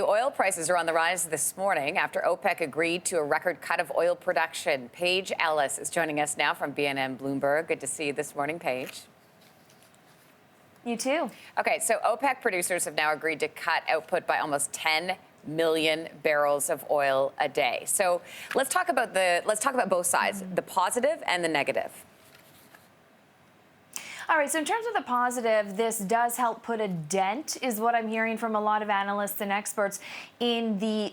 Oil prices are on the rise this morning after OPEC agreed to a record cut of oil production. Paige Ellis is joining us now from BNN Bloomberg. Good to see you this morning, Paige. You too. Okay, so OPEC producers have now agreed to cut output by almost 10 million barrels of oil a day. So let's talk about both sides, the positive and the negative. All right, so in terms of the positive, this does help put a dent, is what I'm hearing from a lot of analysts and experts, in the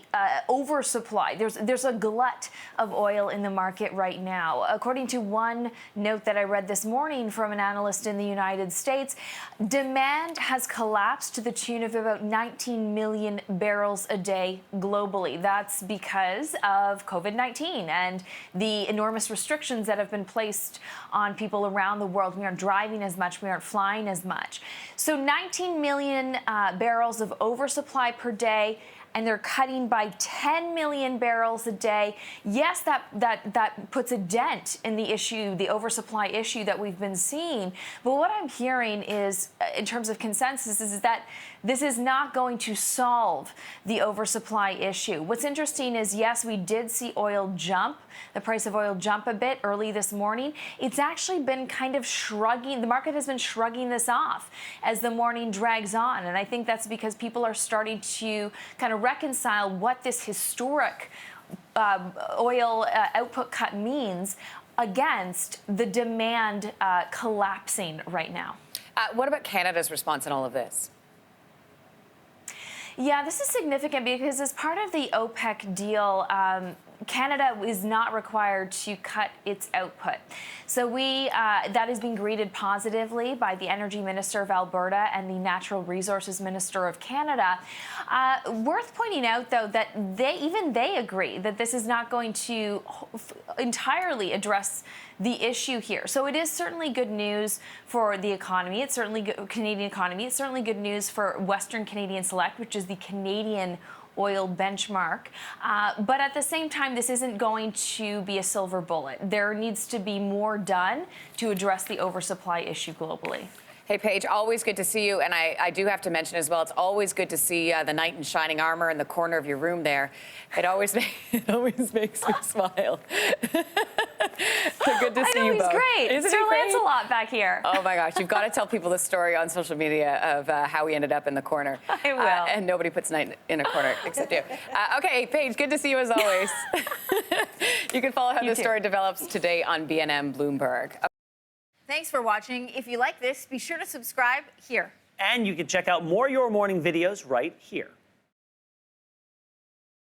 oversupply. There's a glut of oil in the market right now. According to one note that I read this morning from an analyst in the United States, demand has collapsed to the tune of about 19 million barrels a day globally. That's because of COVID-19 and the enormous restrictions that have been placed on people around the world. We aren't driving as much, we aren't flying as much. So 19 million barrels of oversupply per day, and they're cutting by 10 million barrels a day. Yes, that puts a dent in the issue, the oversupply issue that we've been seeing. But what I'm hearing is, in terms of consensus, is that this is not going to solve the oversupply issue. What's interesting is, yes, we did see oil jump, the price of oil jump a bit early this morning. It's actually been kind of shrugging, the market has been shrugging this off as the morning drags on. And I think that's because people are starting to kind of reconcile what this historic oil output cut means against the demand collapsing right now. What about Canada's response in all of this? Yeah, this is significant because as part of the OPEC deal, Canada is not required to cut its output. So that is being greeted positively by the Energy Minister of Alberta and the Natural Resources Minister of Canada. Worth pointing out, though, that they agree that this is not going to entirely address the issue here. So it is certainly good news for the economy. It's certainly good, Canadian economy. It's certainly good news for Western Canadian Select, which is the Canadian oil benchmark. But at the same time, this isn't going to be a silver bullet. There needs to be more done to address the oversupply issue globally. Hey, Paige, always good to see you. And I do have to mention as well, it's always good to see the knight in shining armor in the corner of your room there. It always makes me smile. So good to see you both. He's great. Isn't Sir he great? Lancelot back here. Oh, my gosh. You've got to tell people the story on social media of how we ended up in the corner. I will. And nobody puts knight in a corner except you. Okay, Paige, good to see you as always. You can follow how this story develops today on BNN Bloomberg. Thanks for watching. If you like this, be sure to subscribe here. And you can check out more Your Morning videos right here.